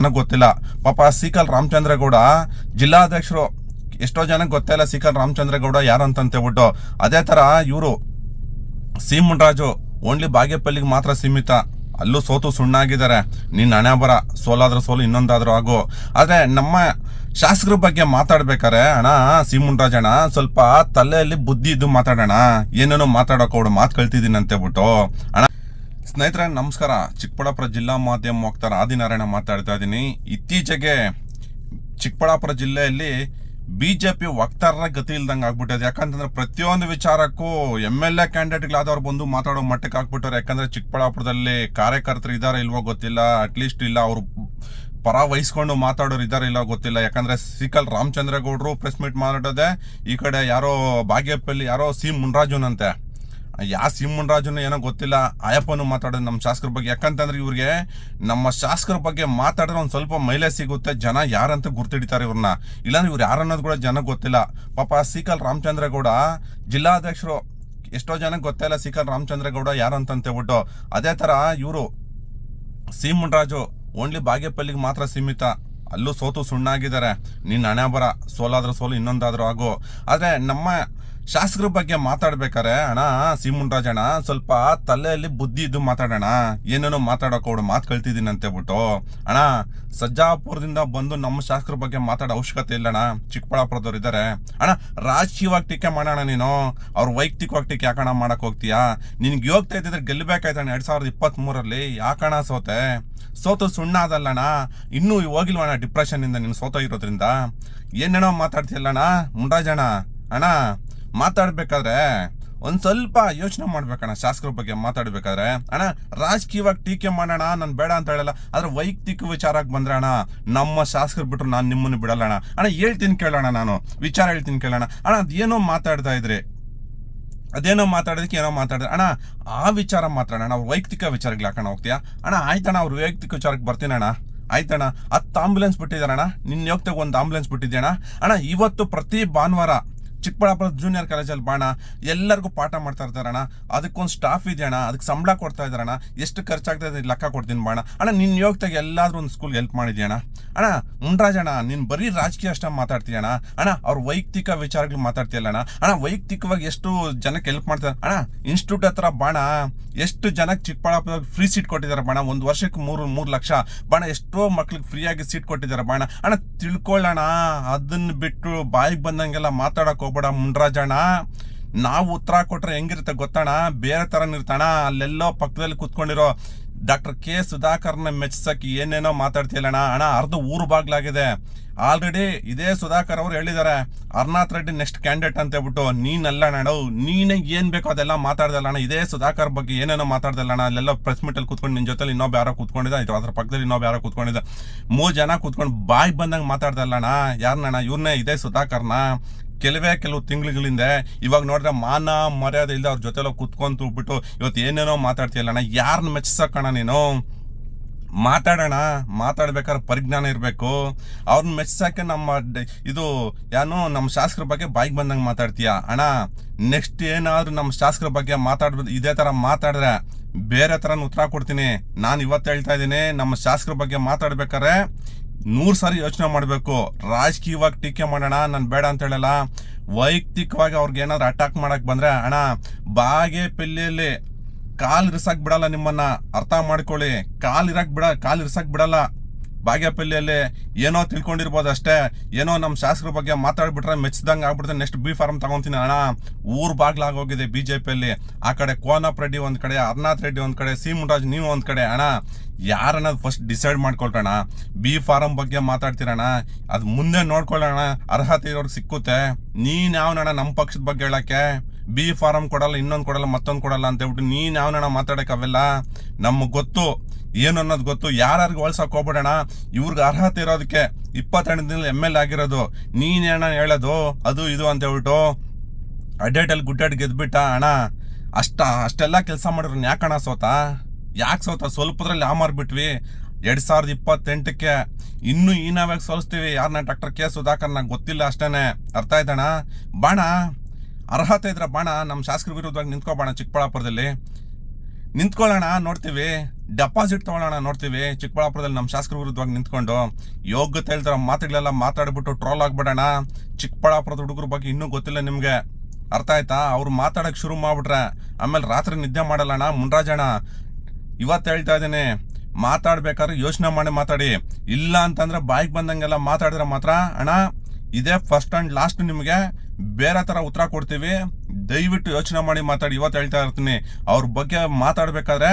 ನನಗೆ ಗೊತ್ತಿಲ್ಲ. ಪಾಪ ಸೀಕಲ್ ರಾಮಚಂದ್ರೇಗೌಡ ಜಿಲ್ಲಾಧ್ಯಕ್ಷರು, ಎಷ್ಟೋ ಜನಕ್ಕೆ ಗೊತ್ತಿಲ್ಲ ಸೀಕಲ್ ರಾಮಚಂದ್ರೇಗೌಡ ಯಾರು ಅಂತಂತೇಳ್ಬಿಟ್ಟು. ಅದೇ ತರ ಇವರು ಸಿ ಮುನ್ರಾಜು ಓನ್ಲಿ ಬಾಗೇಪಲ್ಲಿಗೆ ಮಾತ್ರ ಸೀಮಿತ, ಅಲ್ಲೂ ಸೋತು ಸುಣ್ಣಾಗಿದ್ದಾರೆ. ನೀನ್ ಹಣೆ ಬರ, ಸೋಲಾದ್ರೂ ಸೋಲು, ಇನ್ನೊಂದಾದ್ರೂ ಆಗು. ಆದ್ರೆ ನಮ್ಮ ಶಾಸಕರ ಬಗ್ಗೆ ಮಾತಾಡ್ಬೇಕಾರೆ ಸಿ ಮುನ್ರಾಜ್ ಅಣ್ಣ ಸ್ವಲ್ಪ ತಲೆಯಲ್ಲಿ ಬುದ್ಧಿ ಇದ್ದು ಮಾತಾಡೋಣ, ಏನೇನೋ ಮಾತಾಡೋಕೆ ಅವಳು ಮಾತು ಕಳ್ತಿದ್ದೀನಿ ಅಂತೇಳ್ಬಿಟ್ಟು. ಅಣ್ಣ ಸ್ನೇಹಿತರೆ ನಮಸ್ಕಾರ, ಚಿಕ್ಕಬಳ್ಳಾಪುರ ಜಿಲ್ಲಾ ಮಾಧ್ಯಮ ವಕ್ತಾರ ಆದಿನಾರಾಯಣ ಮಾತಾಡ್ತಾ ಇದ್ದೀನಿ. ಇತ್ತೀಚೆಗೆ ಚಿಕ್ಕಬಳ್ಳಾಪುರ ಜಿಲ್ಲೆಯಲ್ಲಿ ಬಿಜೆಪಿ ವಕ್ತಾರರ ಗತಿ ಇಲ್ದಂಗೆ ಆಗ್ಬಿಟ್ಟಿದೆ. ಯಾಕಂತಂದ್ರೆ ಪ್ರತಿಯೊಂದು ವಿಚಾರಕ್ಕೂ MLA ಕ್ಯಾಂಡಿಡೇಟ್ಗಳಾದವ್ರು ಬಂದು ಮಾತಾಡೋ ಮಟ್ಟಕ್ಕೆ ಆಗ್ಬಿಟ್ಟವ್ರು. ಯಾಕಂದ್ರೆ ಚಿಕ್ಕಬಳ್ಳಾಪುರದಲ್ಲಿ ಕಾರ್ಯಕರ್ತರು ಇದಾರೆ ಇಲ್ವೋ ಗೊತ್ತಿಲ್ಲ, ಅಟ್ಲೀಸ್ಟ್ ಇಲ್ಲ ಅವ್ರು ಪರ ವಹಿಸ್ಕೊಂಡು ಮಾತಾಡೋರು ಇದಾರೆ ಇಲ್ಲ ಗೊತ್ತಿಲ್ಲ. ಯಾಕಂದ್ರೆ ಸೀಕಲ್ ರಾಮಚಂದ್ರೇಗೌಡರು ಪ್ರೆಸ್ ಮೀಟ್ ಮಾತಾಡೋದೆ, ಈ ಕಡೆ ಯಾರೋ ಬಾಗೇಪಲ್ಲಿ ಯಾರೋ ಸಿ ಮುನ್ರಾಜುನಂತೆ, ಸಿ ಮುನ್ರಾಜುನ ಏನೋ ಗೊತ್ತಿಲ್ಲ, ಆಯಪ್ಪನು ಮಾತಾಡೋದು ನಮ್ಮ ಶಾಸಕರ ಬಗ್ಗೆ. ಯಾಕಂತಂದ್ರೆ ಇವ್ರಿಗೆ ನಮ್ಮ ಶಾಸಕರ ಬಗ್ಗೆ ಮಾತಾಡಿದ್ರೆ ಒಂದು ಸ್ವಲ್ಪ ಮೈಲೇಜ್ ಸಿಗುತ್ತೆ, ಜನ ಯಾರಂತ ಗುರ್ತಿಡಿತಾರೆ ಇವ್ರನ್ನ. ಇಲ್ಲಾಂದ್ರೆ ಇವ್ರು ಯಾರನ್ನೋದು ಕೂಡ ಜನಕ್ಕೆ ಗೊತ್ತಿಲ್ಲ. ಪಾಪ ಸೀಕಲ್ ರಾಮಚಂದ್ರೇಗೌಡ ಜಿಲ್ಲಾಧ್ಯಕ್ಷರು, ಎಷ್ಟೋ ಜನಕ್ಕೆ ಗೊತ್ತಿಲ್ಲ ಸೀಕಲ್ ರಾಮಚಂದ್ರೇಗೌಡ ಯಾರು ಅಂತಂತೇಳ್ಬಿಟ್ಟು. ಅದೇ ತರ ಇವರು ಸಿ ಮುನ್ರಾಜು ಓನ್ಲಿ ಬಾಗೇಪಲ್ಲಿಗೆ ಮಾತ್ರ ಸೀಮಿತ, ಅಲ್ಲೂ ಸೋತು ಸುಣ್ಣಾಗಿದ್ದಾರೆ. ನೀನ್ ಹಣೆ ಬರ, ಸೋಲಾದ್ರೂ ಸೋಲು, ಇನ್ನೊಂದಾದ್ರೂ ಆಗು. ಆದ್ರೆ ನಮ್ಮ ಶಾಸಕರ ಬಗ್ಗೆ ಮಾತಾಡ್ಬೇಕಾರೆ ಸಿ ಮುನ್ರಾಜ್ ಅಣ್ಣ ಸ್ವಲ್ಪ ತಲೆಯಲ್ಲಿ ಬುದ್ಧಿ ಇದ್ದು ಮಾತಾಡೋಣ, ಏನೇನೋ ಮಾತಾಡೋಕೆ ಅವಳು ಮಾತು ಕಳ್ತಿದ್ದೀನಿ ಅಂತೇಳ್ಬಿಟ್ಟು. ಅಣ್ಣ ಸಜ್ಜಾಪುರದಿಂದ ಬಂದು ನಮ್ಮ ಶಾಸಕರ ಬಗ್ಗೆ ಮಾತಾಡೋ ಅವಶ್ಯಕತೆ ಇಲ್ಲಣ್ಣ, ಚಿಕ್ಕಬಳ್ಳಾಪುರದವ್ರು ಇದ್ದಾರೆ. ಅಣ್ಣ ರಾಜಕೀಯವಾಗಿ ಟೀಕೆ ಮಾಡೋಣ, ನೀನು ಅವ್ರ ವೈಯಕ್ತಿಕವಾಗಿ ಟೀಕೆ ಯಾಕಣ ಮಾಡಕ್ ಹೋಗ್ತೀಯಾ? ನಿನ್ಗೆ ಹೋಗ್ತಾ ಇದ್ದಿದ್ರೆ ಗೆಲ್ಲಬೇಕಾಯ್ತಣ್ಣ 2023 ಯಾಕಣ ಸೋತು ಸುಣ್ಣ ಅದಲ್ಲಣ್ಣ, ಇನ್ನೂ ಹೋಗಿಲ್ವಣ್ಣ ಡಿಪ್ರೆಷನ್ ಇಂದ ನೀನು ಸೋತೋ ಇರೋದ್ರಿಂದ. ಏನೇನೋ ಮಾತಾಡ್ತಿಯಲ್ಲಣ್ಣ ಮುನ್ರಾಜಣ್ಣ. ಅಣ್ಣ ಮಾತಾಡ್ಬೇಕಾದ್ರೆ ಒಂದ್ ಸ್ವಲ್ಪ ಯೋಚನೆ ಮಾಡ್ಬೇಕಣ್ಣ ಶಾಸಕರ ಬಗ್ಗೆ ಮಾತಾಡ್ಬೇಕಾದ್ರೆ. ಅಣ್ಣ ರಾಜಕೀಯವಾಗಿ ಟೀಕೆ ಮಾಡೋಣ ನಾನು ಬೇಡ ಅಂತ ಹೇಳಲ್ಲ, ಆದ್ರೆ ವೈಯಕ್ತಿಕ ವಿಚಾರಕ್ಕೆ ಬಂದ್ರೆ ಅಣ್ಣ ನಮ್ಮ ಶಾಸಕರು ಬಿಟ್ರು ನಾನು ನಿಮ್ಮನ್ನು ಬಿಡಲ್ಲ ಅಣ್ಣ. ಅಣ್ಣ ಹೇಳ್ತೀನಿ ಕೇಳೋಣ, ನಾನು ವಿಚಾರ ಹೇಳ್ತೀನಿ ಕೇಳೋಣ. ಅಣ್ಣ ಅದೇನೋ ಮಾತಾಡ್ತಾ ಇದ್ರಿ, ಅದೇನೋ ಮಾತಾಡೋದಕ್ಕೆ ಏನೋ ಮಾತಾಡಿದ್ರೆ ಅಣ್ಣ ಆ ವಿಚಾರ ಮಾತಾಡೋಣ, ಅವ್ರ ವೈಯಕ್ತಿಕ ವಿಚಾರಕ್ಕೆ ಹಾಕೋಣ ಹೋಗ್ತೀಯಾ? ಅಣ್ಣ ಆಯ್ತಣ್ಣ, ಅವ್ರ ವೈಯಕ್ತಿಕ ವಿಚಾರಕ್ಕೆ ಬರ್ತೀನಿ ಅಣ್ಣ, ಆಯ್ತಣ್ಣ. 10 ಆಂಬುಲೆನ್ಸ್ ಬಿಟ್ಟಿದ್ದಾರಣ್ಣ, ನಿನ್ನ ಹೋಗ್ತಾಗ ಒಂದು ಆಂಬುಲೆನ್ಸ್ ಬಿಟ್ಟಿದ್ಯಣ್ಣ. ಅಣ್ಣ ಇವತ್ತು ಪ್ರತಿ ಭಾನುವಾರ ಚಿಕ್ಕಬಳ್ಳಾಪುರ ಜೂನಿಯರ್ ಕಾಲೇಜಲ್ಲಿ ಬಾಣ ಎಲ್ಲರಿಗೂ ಪಾಠ ಮಾಡ್ತಾ ಇರ್ತಾರಣ್ಣ, ಅದಕ್ಕೊಂದು ಸ್ಟಾಫ್ ಇದೆಯಣ್ಣ, ಅದಕ್ಕೆ ಸಂಬಳ ಕೊಡ್ತಾ ಇದ್ದಾರಣ್ಣ, ಎಷ್ಟು ಖರ್ಚಾಗ್ತಾ ಇದೆ ಲೆಕ್ಕ ಕೊಡ್ತೀನಿ ಬಾಣ. ಅಣ್ಣ ನಿನ್ನ ಯೋಗ್ತಾಗ ಎಲ್ಲಾದ್ರೂ ಒಂದು ಸ್ಕೂಲ್ಗೆ ಹೆಲ್ಪ್ ಮಾಡಿದ್ಯಣ್ಣ. ಅಣ್ಣ ಮುನ್ರಾಜಣ್ಣ ನೀನು ಬರೀ ರಾಜಕೀಯ ಅಷ್ಟ ಮಾತಾಡ್ತೀಯಣ್ಣ. ಅಣ್ಣ ಅವ್ರ ವೈಯಕ್ತಿಕ ವಿಚಾರಗಳು ಮಾತಾಡ್ತೀಯಲ್ಲಣ್ಣ. ಅಣ್ಣ ವೈಯಕ್ತಿಕವಾಗಿ ಎಷ್ಟು ಜನಕ್ಕೆ ಹೆಲ್ಪ್ ಮಾಡ್ತಾರೆ ಅಣ್ಣ. ಇನ್ಸ್ಟಿಟ್ಯೂಟ್ ಹತ್ರ ಬಾಣ ಎಷ್ಟು ಜನಕ್ಕೆ ಚಿಕ್ಕಬಳ್ಳಾಪುರದಾಗ ಫ್ರೀ ಸೀಟ್ ಕೊಟ್ಟಿದ್ದಾರೆ ಬಾಣ, 1 ವರ್ಷಕ್ಕೆ 3 ಲಕ್ಷ ಬಾಣ, ಎಷ್ಟೋ ಮಕ್ಳಿಗೆ ಫ್ರೀಯಾಗಿ ಸೀಟ್ ಕೊಟ್ಟಿದ್ದಾರೆ ಬಾಣ. ಅಣ್ಣ ತಿಳ್ಕೊಳ್ಳೋಣ, ಅದನ್ನ ಬಿಟ್ಟು ಬಾಯಿಗೆ ಬಂದಂಗೆಲ್ಲ ಮಾತಾಡಕ್ ಹೋಗ್ಬೇಡ ಮುನ್ರಾಜಣ್ಣ. ನಾವು ಉತ್ತರ ಕೊಟ್ರೆ ಹೆಂಗಿರುತ್ತೆ ಗೊತ್ತಣ್ಣ, ಬೇರೆ ತರ ಇರ್ತಾಣ. ಅಲ್ಲೆಲ್ಲೋ ಪಕ್ಕದಲ್ಲಿ ಕುತ್ಕೊಂಡಿರೋ ಡಾಕ್ಟರ್ ಕೆ ಸುಧಾಕರ್ನ ಮೆಚ್ಚಸಕ್ಕೆ ಏನೇನೋ ಮಾತಾಡ್ತಿಯಲ್ಲಣ್ಣ. ಅಣ್ಣ ಅರ್ಧ ಊರು ಬಾಗ್ಲಾಗಿದೆ ಆಲ್ರೆಡಿ. ಇದೇ ಸುಧಾಕರ್ ಅವ್ರು ಹೇಳಿದ್ದಾರೆ ಅರ್ನಾಥ್ ರೆಡ್ಡಿ ನೆಕ್ಸ್ಟ್ ಕ್ಯಾಂಡಿಡೇಟ್ ಅಂತ ಹೇಳ್ಬಿಟ್ಟು. ನೀನಲ್ಲ ಅಣ್ಣ, ನೀನೇ ಏನ್ ಬೇಕೋ ಅದೆಲ್ಲ ಮಾತಾಡ್ದಲ್ಲ ಅಣ್ಣ. ಇದೇ ಸುಧಾಕರ್ ಬಗ್ಗೆ ಏನೇನೋ ಮಾತಾಡ್ದಲ್ಲ ಅಣ್ಣ. ಅಲ್ಲೆಲ್ಲ ಪ್ರೆಸ್ ಮೀಟ್ ಅಲ್ಲಿ ಕುತ್ಕೊಂಡು ನಿನ್ ಜೊತೆ ಇನ್ನೊಬ್ಬ ಯಾರೋ ಕುತ್ಕೊಂಡಿದ್ದ, ಅದ್ರ ಪಕ್ಕದಲ್ಲಿ ಇನ್ನೊಬ್ಬ ಯಾರೋ ಕುತ್ಕೊಂಡಿದ್ದ, 3 ಜನ ಕುತ್ಕೊಂಡು ಬಾಯಿ ಬಂದಂಗೆ ಮಾತಾಡ್ದಲ್ಲ ಅಣ್ಣ. ಯಾರಣ್ಣ? ಇವ್ರನ್ನೇ, ಇದೇ ಸುಧಾಕರ್ನ. ಕೆಲವು ತಿಂಗಳಿಂದ ಇವಾಗ ನೋಡ್ರೆ ಮಾನ ಮರ್ಯಾದೆ ಇಲ್ಲದೆ ಅವ್ರ ಜೊತೆಲ್ಲ ಕುತ್ಕೊಂತ ಬಿಟ್ಟು ಇವತ್ತು ಏನೇನೋ ಮಾತಾಡ್ತೀಯಲ್ಲಣ್ಣ. ಯಾರನ್ನ ಮೆಚ್ಚಸಕ್ಕಣ್ಣ ನೀನು? ಮಾತಾಡೋಣ, ಮಾತಾಡ್ಬೇಕಾದ್ರೆ ಪರಿಜ್ಞಾನ ಇರಬೇಕು. ಅವ್ರನ್ನ ಮೆಚ್ಚಸಕ್ಕೆ ಇದು ನಮ್ಮ ಶಾಸಕರ ಬಗ್ಗೆ ಬಾಯಿಗೆ ಬಂದಂಗೆ ಮಾತಾಡ್ತೀಯ ಅಣ್ಣ. ನೆಕ್ಸ್ಟ್ ಏನಾದ್ರು ನಮ್ಮ ಶಾಸಕರ ಬಗ್ಗೆ ಮಾತಾಡ್ಬೋದು ಇದೇ ತರ ಮಾತಾಡಿದ್ರೆ ಬೇರೆ ತರ ಉತ್ತರ ಕೊಡ್ತೀನಿ. ನಾನು ಇವತ್ತು ಹೇಳ್ತಾ ಇದ್ದೀನಿ, ನಮ್ಮ ಶಾಸಕರ ಬಗ್ಗೆ ಮಾತಾಡ್ಬೇಕಾದ್ರೆ 100 ಸಾರಿ ಯೋಚನೆ ಮಾಡಬೇಕು. ರಾಜಕೀಯವಾಗಿ ಟೀಕೆ ಮಾಡೋಣ ನಾನು ಬೇಡ ಅಂತ ಹೇಳಲ್ಲ, ವೈಯಕ್ತಿಕವಾಗಿ ಅವ್ರಿಗೆ ಏನಾದ್ರು ಅಟ್ಯಾಕ್ ಮಾಡಕ್ ಬಂದ್ರೆ ಅಣ್ಣ ಬಾಗೇಪಲ್ಲಿಯಲ್ಲಿ ಕಾಲ್ ಇರ್ಸಕ್ ಬಿಡಲ್ಲ ನಿಮ್ಮನ್ನ, ಅರ್ಥ ಮಾಡ್ಕೊಳ್ಳಿ. ಕಾಲ್ ಇರ್ಸಕ್ ಬಿಡಲ್ಲ. ಬಾಗೇಪಲ್ಲಿಯಲ್ಲಿ ಏನೋ ತಿಳ್ಕೊಂಡಿರ್ಬೋದು ಅಷ್ಟೇ, ಏನೋ ನಮ್ಮ ಶಾಸಕರ ಬಗ್ಗೆ ಮಾತಾಡ್ಬಿಟ್ರೆ ಮೆಚ್ಚದಂಗೆ ಆಗ್ಬಿಡ್ತಾರೆ. ನೆಕ್ಸ್ಟ್ ಬಿ ಫಾರ್ಮ್ ತಗೊಂತೀನಿ ಅಣ್ಣ. ಊರ್ ಬಾಗ್ಲಾಗೋಗಿದೆ ಬಿಜೆಪಿಯಲ್ಲಿ. ಆ ಕಡೆ ಕೋನಪ್ ರೆಡ್ಡಿ ಒಂದ್ ಕಡೆ, ಅರ್ನಾಥ್ ರೆಡ್ಡಿ ಒಂದ್ ಕಡೆ, ಸಿ ಮುನ್ರಾಜ್ ನೀವು ಒಂದ್ ಕಡೆ. ಅಣ್ಣ ಯಾರನ್ನೋದು ಫಸ್ಟ್ ಡಿಸೈಡ್ ಮಾಡ್ಕೊಳ್ರಣ. ಬಿ ಫಾರಂ ಬಗ್ಗೆ ಮಾತಾಡ್ತೀರಣ್ಣ, ಅದು ಮುಂದೆ ನೋಡ್ಕೊಳ್ಳೋಣ, ಅರ್ಹತೆ ಇರೋರ್ಗೆ ಸಿಕ್ಕುತ್ತೆ. ನೀನ್ ಯಾವನಣ್ಣ ನಮ್ಮ ಪಕ್ಷದ ಬಗ್ಗೆ ಹೇಳಕ್ಕೆ? ಬಿ ಫಾರಂ ಕೊಡಲ್ಲ, ಇನ್ನೊಂದು ಕೊಡಲ್ಲ, ಮತ್ತೊಂದು ಕೊಡಲ್ಲ ಅಂತ ಹೇಳ್ಬಿಟ್ಟು ನೀನ್ ಯಾವನಣ್ಣ ಮಾತಾಡಕ್? ಅವೆಲ್ಲ ನಮಗ್ ಗೊತ್ತು, ಏನು ಅನ್ನೋದು ಗೊತ್ತು. ಯಾರಿಗೂ ಹೋಲ್ಸಕ್ ಹೋಗ್ಬಿಡೋಣ. ಇವ್ರಿಗೆ ಅರ್ಹತೆ ಇರೋದಕ್ಕೆ 22 ದಿನ MLA ಆಗಿರೋದು. ನೀನೇನ ಹೇಳೋದು ಅದು ಇದು ಅಂತ ಹೇಳ್ಬಿಟ್ಟು ಅಡ್ಡೇಟಲ್ಲಿ ಗುಡ್ಡಾಡ್ ಗೆದ್ಬಿಟ್ಟ ಅಣ್ಣ. ಅಷ್ಟೆಲ್ಲ ಕೆಲಸ ಮಾಡಿದ್ರು ಯಾಕಣ್ಣ ಯಾಕೆ ಸೋತ? ಸ್ವಲ್ಪದ್ರಲ್ಲಿ ಮಾರ್ಬಿಟ್ವಿ. 2028ಕ್ಕೆ ಇನ್ನೂ ನಾವ್ಯಾಗ ಸೋಲಿಸ್ತೀವಿ. ಯಾರನ್ನ? Doctor K Sudhakar. ನಂಗೆ ಗೊತ್ತಿಲ್ಲ ಅಷ್ಟೇನೆ, ಅರ್ಥ ಆಯ್ತಣ್ಣ? ಬಾಣ ಅರ್ಹತೆ ಇದ್ರೆ ಬಾಣ ನಮ್ಮ ಶಾಸಕರ ವಿರುದ್ಧವಾಗಿ ನಿಂತ್ಕೋಬೇಡ ಚಿಕ್ಕಬಳ್ಳಾಪುರದಲ್ಲಿ. ನಿಂತ್ಕೊಳ್ಳೋಣ ನೋಡ್ತೀವಿ, ಡೆಪಾಸಿಟ್ ತಗೊಳ್ಳೋಣ ನೋಡ್ತೀವಿ. ಚಿಕ್ಕಬಳ್ಳಾಪುರದಲ್ಲಿ ನಮ್ಮ ಶಾಸಕರ ವಿರುದ್ಧವಾಗಿ ನಿಂತ್ಕೊಂಡು ಯೋಗ್ಯತೆ ಹೇಳ್ತಾರ ಮಾತುಗಳೆಲ್ಲ ಮಾತಾಡ್ಬಿಟ್ಟು ಟ್ರೋಲ್ ಆಗ್ಬಿಡೋಣ. ಚಿಕ್ಕಬಳ್ಳಾಪುರದ ಹುಡುಗರ ಬಗ್ಗೆ ಇನ್ನೂ ಗೊತ್ತಿಲ್ಲ ನಿಮ್ಗೆ, ಅರ್ಥ ಆಯ್ತಾ? ಅವ್ರು ಮಾತಾಡಕ್ ಶುರು ಮಾಡ್ಬಿಟ್ರೆ ಆಮೇಲೆ ರಾತ್ರಿ ನಿದ್ದೆ ಮಾಡಲ್ಲಣ್ಣ. ಮುನ್ರಾಜಣ್ಣ ಇವತ್ತು ಹೇಳ್ತಾ ಇದ್ದೀನಿ, ಮಾತಾಡ್ಬೇಕಾದ್ರೆ ಯೋಚನೆ ಮಾಡಿ ಮಾತಾಡಿ. ಇಲ್ಲ ಅಂತಂದ್ರೆ ಬಾಯಿಗೆ ಬಂದಂಗೆಲ್ಲ ಮಾತಾಡಿದ್ರೆ ಮಾತ್ರ ಅಣ್ಣ ಇದೇ ಫಸ್ಟ್ ಅಂಡ್ ಲಾಸ್ಟ್, ನಿಮಗೆ ಬೇರೆ ತರ ಉತ್ತರ ಕೊಡ್ತೀವಿ. ದಯವಿಟ್ಟು ಯೋಚನೆ ಮಾಡಿ ಮಾತಾಡಿ. ಇವತ್ತು ಹೇಳ್ತಾ ಇರ್ತೀನಿ, ಅವ್ರ ಬಗ್ಗೆ ಮಾತಾಡ್ಬೇಕಾದ್ರೆ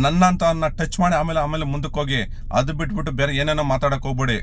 ನನ್ನಂತ ಟಚ್ ಮಾಡಿ ಆಮೇಲೆ ಮುಂದಕ್ಕೆ ಹೋಗಿ. ಅದು ಬಿಟ್ಬಿಟ್ಟು ಬೇರೆ ಏನೇನೋ ಮಾತಾಡಕ್ ಹೋಗ್ಬೇಡಿ.